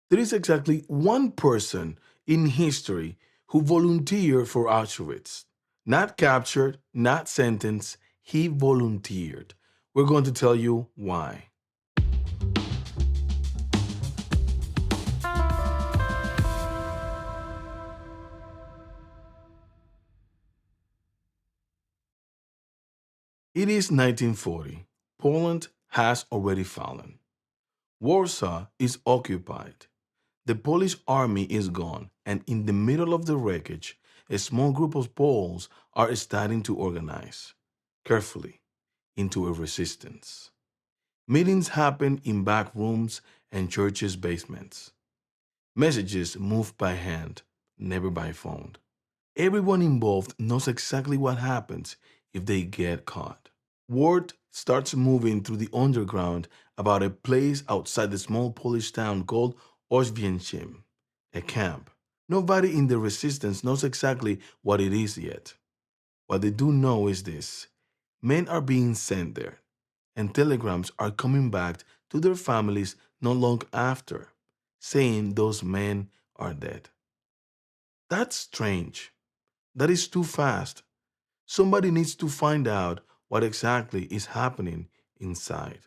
There is exactly one person in history who volunteered for Auschwitz. Not captured, not sentenced, he volunteered. We're going to tell you why. It is 1940. Poland has already fallen. Warsaw is occupied. The Polish army is gone, and in the middle of the wreckage, a small group of Poles are starting to organize, carefully, into a resistance. Meetings happen in back rooms and churches' basements. Messages move by hand, never by phone. Everyone involved knows exactly what happens if they get caught. Word starts moving through the underground about a place outside the small Polish town called Auschwitz, a camp. Nobody in the resistance knows exactly what it is yet. What they do know is this: men are being sent there, and telegrams are coming back to their families not long after, saying those men are dead. That's strange. That is too fast. Somebody needs to find out what exactly is happening inside.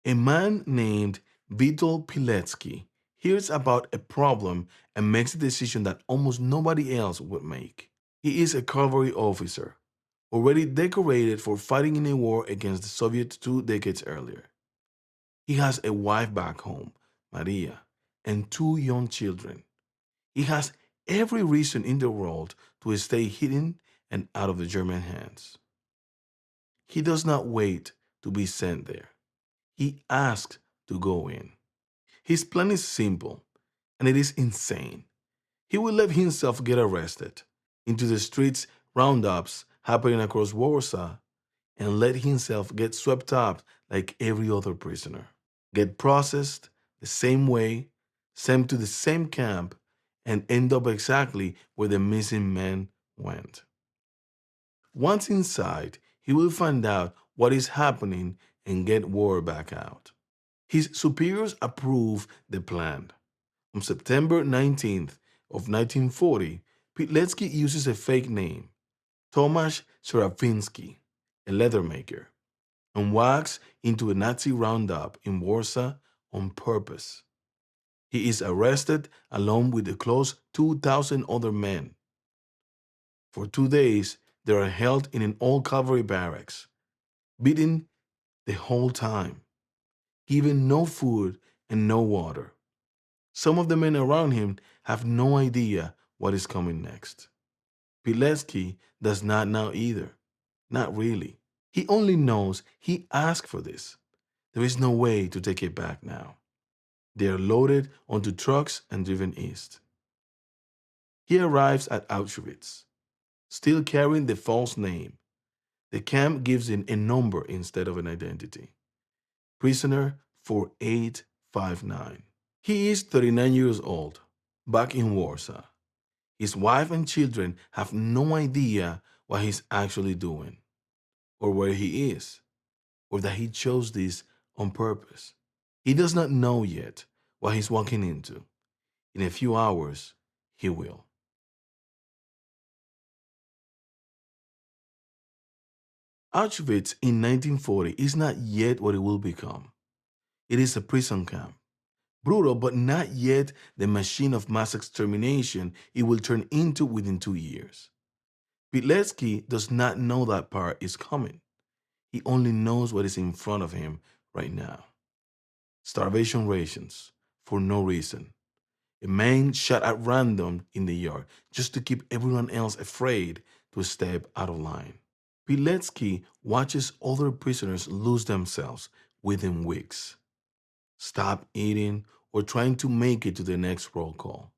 A man named Witold Pilecki hears about a problem and makes a decision that almost nobody else would make. He is a cavalry officer, already decorated for fighting in a war against the Soviets 2 decades earlier. He has a wife back home, Maria, and 2 young children. He has every reason in the world to stay hidden and out of the German hands. He does not wait to be sent there. He asks to go in. His plan is simple, and it is insane. He will let himself get arrested, into the streets roundups happening across Warsaw, and let himself get swept up like every other prisoner. Get processed the same way, sent to the same camp, and end up exactly where the missing man went. Once inside, he will find out what is happening and get word back out. His superiors approve the plan. On September 19th of 1940, Pilecki uses a fake name, Tomasz Serafiński, a leather maker, and walks into a Nazi roundup in Warsaw on purpose. He is arrested along with the close 2,000 other men. For 2 days, they are held in an old cavalry barracks, beaten the whole time, given no food and no water. Some of the men around him have no idea what is coming next. Pilecki does not know either. Not really. He only knows he asked for this. There is no way to take it back now. They are loaded onto trucks and driven east. He arrives at Auschwitz, still carrying the false name. The camp gives him a number instead of an identity. Prisoner 4859. He is 39 years old, back in Warsaw. His wife and children have no idea what he's actually doing, or where he is, or that he chose this on purpose. He does not know yet what he's walking into. In a few hours, he will. Auschwitz in 1940 is not yet what it will become. It is a prison camp. Brutal, but not yet the machine of mass extermination it will turn into within 2 years. Pilecki does not know that part is coming. He only knows what is in front of him right now. Starvation rations, for no reason. A man shot at random in the yard just to keep everyone else afraid to step out of line. Pilecki watches other prisoners lose themselves within weeks. Stop eating or trying to make it to the next roll call.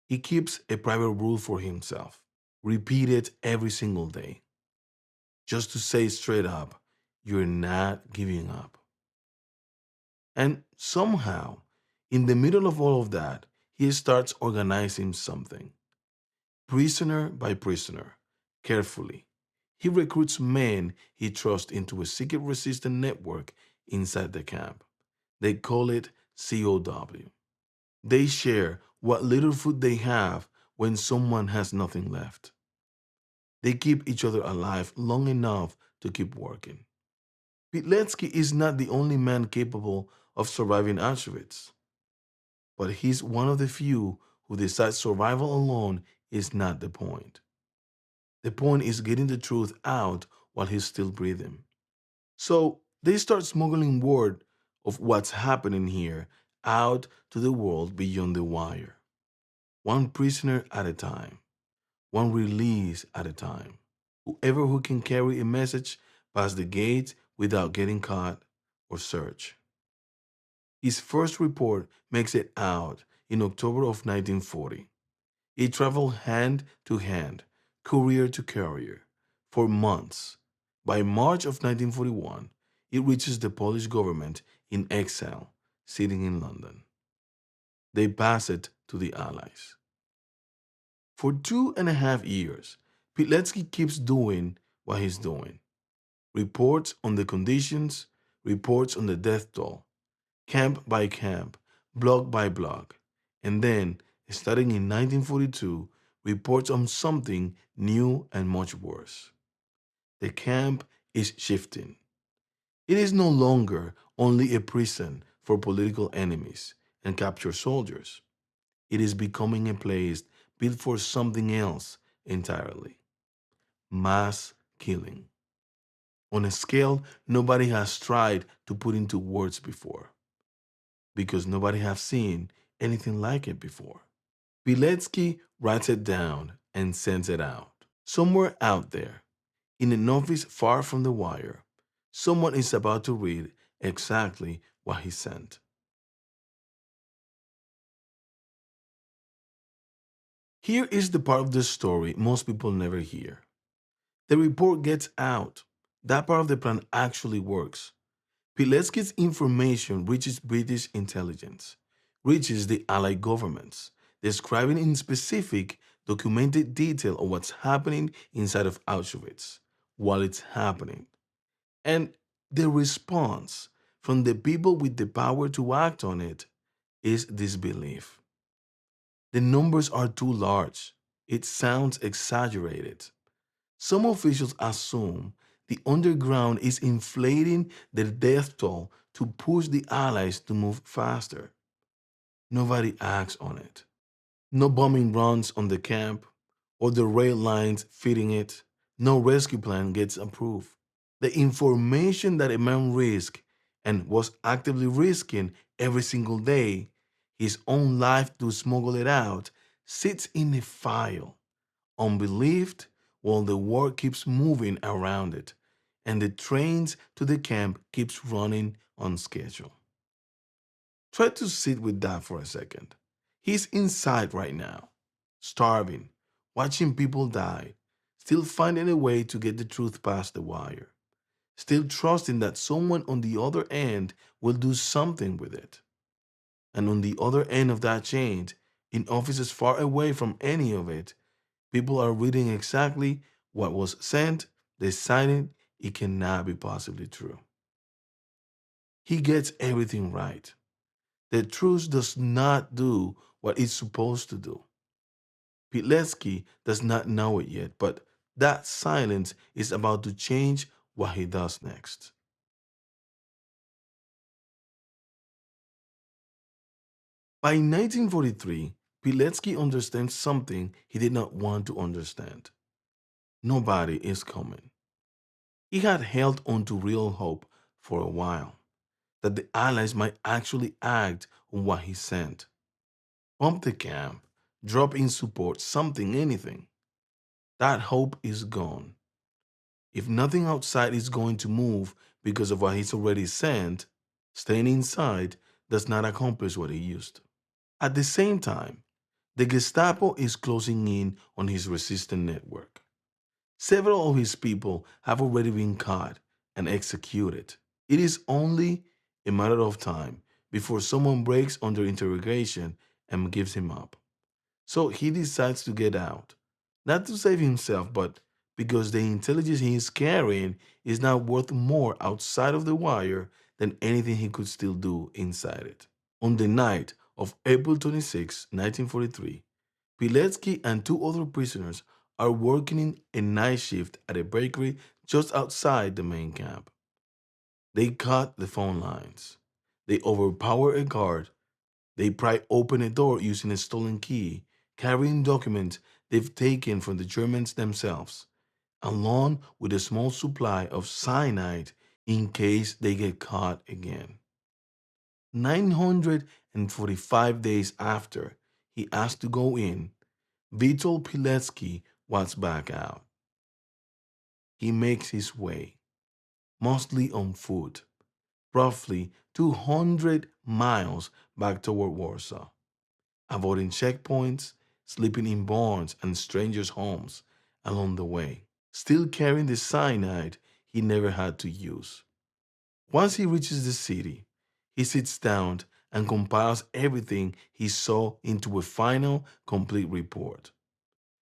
He keeps a private rule for himself, repeated every single day, just to say straight up, you're not giving up. And somehow, in the middle of all of that, he starts organizing something. Prisoner by prisoner, carefully, he recruits men he trusts into a secret resistance network inside the camp. They call it COW. They share what little food they have when someone has nothing left. They keep each other alive long enough to keep working. Pilecki is not the only man capable of surviving Auschwitz, but he's one of the few who decides survival alone is not the point. The point is getting the truth out while he's still breathing. So they start smuggling word of what's happening here out to the world beyond the wire. One prisoner at a time, one release at a time. Whoever who can carry a message past the gate without getting caught or searched. His first report makes it out in October of 1940. He traveled hand to hand, courier to courier, for months. By March of 1941, it reaches the Polish government in exile, sitting in London. They pass it to the Allies. For 2.5 years, Pilecki keeps doing what he's doing. Reports on the conditions, reports on the death toll, camp by camp, block by block. And then, starting in 1942, reports on something new and much worse. The camp is shifting. It is no longer only a prison for political enemies and captured soldiers. It is becoming a place built for something else entirely: mass killing. On a scale nobody has tried to put into words before, because nobody has seen anything like it before. Pilecki writes it down and sends it out. Somewhere out there, in an office far from the wire, someone is about to read exactly what he sent. Here is the part of the story most people never hear. The report gets out. That part of the plan actually works. Pilecki's information reaches British intelligence, reaches the Allied governments, describing in specific, documented detail of what's happening inside of Auschwitz while it's happening. And the response from the people with the power to act on it is disbelief. The numbers are too large. It sounds exaggerated. Some officials assume the underground is inflating the death toll to push the Allies to move faster. Nobody acts on it. No bombing runs on the camp or the rail lines feeding it. No rescue plan gets approved. The information that a man risked and was actively risking every single day, his own life to smuggle it out, sits in a file, unbelieved, while the war keeps moving around it and the trains to the camp keeps running on schedule. Try to sit with that for a second. He's inside right now, starving, watching people die, still finding a way to get the truth past the wire, still trusting that someone on the other end will do something with it. And on the other end of that chain, in offices far away from any of it, people are reading exactly what was sent, deciding it cannot be possibly true. He gets everything right. The truth does not do what it's supposed to do. Pilecki does not know it yet, but that silence is about to change what he does next. By 1943, Pilecki understands something he did not want to understand. Nobody is coming. He had held on to real hope for a while that the Allies might actually act on what he sent. Pump the camp, drop in support, something, anything. That hope is gone. If nothing outside is going to move because of what he's already sent, staying inside does not accomplish what he used to. At the same time, the Gestapo is closing in on his resistance network. Several of his people have already been caught and executed. It is only a matter of time before someone breaks under interrogation and gives him up. So he decides to get out, not to save himself, but because the intelligence he is carrying is now worth more outside of the wire than anything he could still do inside it. On the night of April 26, 1943, Pilecki and two other prisoners are working in a night shift at a bakery just outside the main camp. They cut the phone lines. They overpower a guard. They pry open a door using a stolen key, carrying documents they've taken from the Germans themselves, along with a small supply of cyanide in case they get caught again. 945 days after he asked to go in, Witold Pilecki was back out. He makes his way, mostly on foot, roughly 200 miles back toward Warsaw, avoiding checkpoints, sleeping in barns and strangers' homes along the way, still carrying the cyanide he never had to use. Once he reaches the city, he sits down and compiles everything he saw into a final, complete report.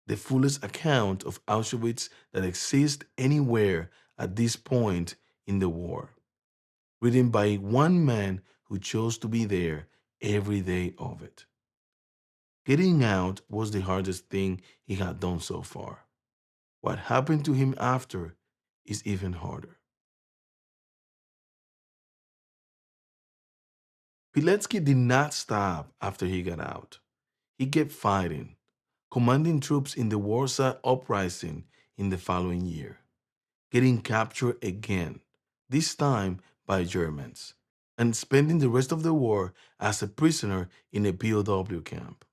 The fullest account of Auschwitz that exists anywhere at this point in the war, written by one man who chose to be there every day of it. Getting out was the hardest thing he had done so far. What happened to him after is even harder. Pilecki did not stop after he got out. He kept fighting, commanding troops in the Warsaw Uprising in the following year, getting captured again, this time by Germans, and spending the rest of the war as a prisoner in a POW camp.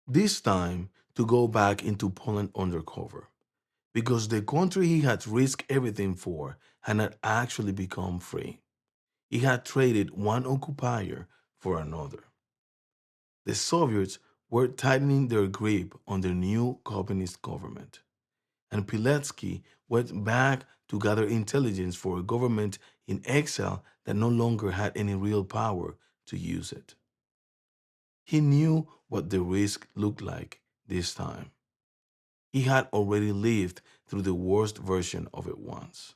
This time to go back into Poland undercover, because the country he had risked everything for had not actually become free. He had traded one occupier for another. The Soviets were tightening their grip on the new communist government, and Pilecki went back to gather intelligence for a government in exile that no longer had any real power to use it. He knew what the risk looked like this time. He had already lived through the worst version of it once.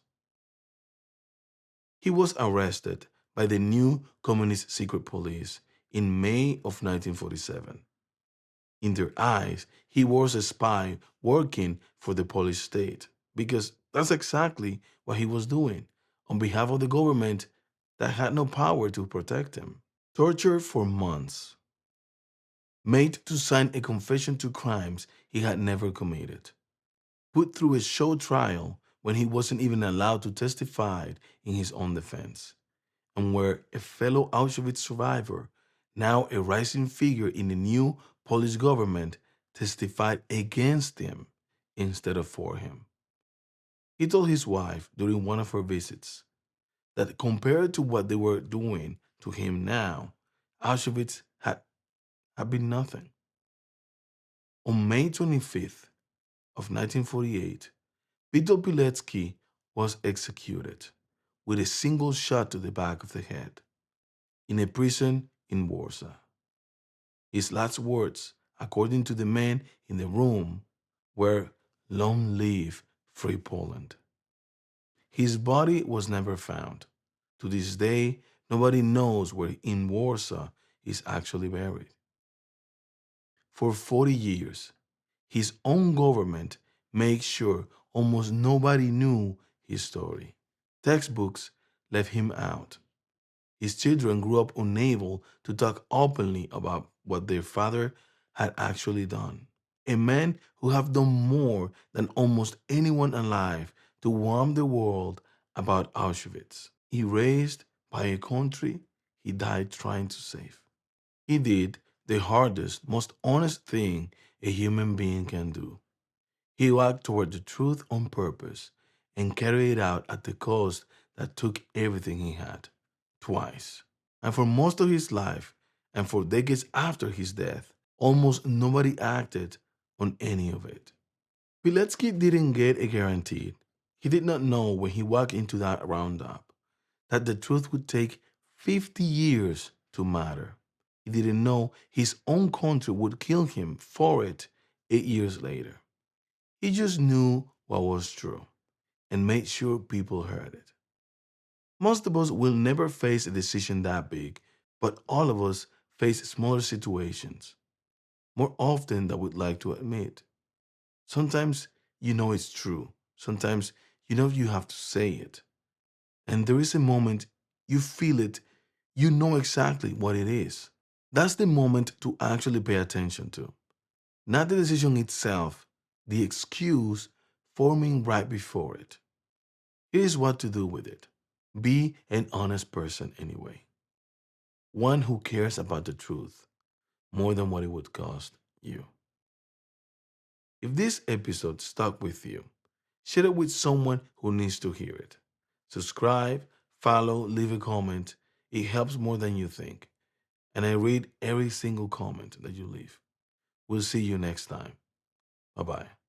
He was arrested by the new communist secret police in May of 1947. In their eyes, he was a spy working for the Polish state because that's exactly what he was doing on behalf of the government that had no power to protect him. Tortured for months, made to sign a confession to crimes he had never committed, put through a show trial when he wasn't even allowed to testify in his own defense, and where a fellow Auschwitz survivor, now a rising figure in the new Polish government, testified against him instead of for him. He told his wife during one of her visits that compared to what they were doing to him now, Auschwitz had been nothing. On May 25th of 1948, Witold Pilecki was executed with a single shot to the back of the head in a prison in Warsaw. His last words, according to the men in the room, were "Long live free Poland." His body was never found. To this day, nobody knows where in Warsaw he's actually buried. For 40 years, his own government made sure almost nobody knew his story. Textbooks left him out. His children grew up unable to talk openly about what their father had actually done. A man who had done more than almost anyone alive to warn the world about Auschwitz, erased by a country he died trying to save. He did the hardest, most honest thing a human being can do. He walked toward the truth on purpose and carried it out at the cost that took everything he had, twice. And for most of his life, and for decades after his death, almost nobody acted on any of it. Pilecki didn't get a guarantee. He did not know when he walked into that roundup that the truth would take 50 years to matter. He didn't know his own country would kill him for it 8 years later. He just knew what was true and made sure people heard it. Most of us will never face a decision that big, but all of us face smaller situations more often than we'd like to admit. Sometimes you know it's true. Sometimes you know you have to say it. And there is a moment you feel it, you know exactly what it is. That's the moment to actually pay attention to. Not the decision itself, the excuse forming right before it. Here's what to do with it. Be an honest person anyway. One who cares about the truth more than what it would cost you. If this episode stuck with you, share it with someone who needs to hear it. Subscribe, follow, leave a comment. It helps more than you think. And I read every single comment that you leave. We'll see you next time. Bye bye.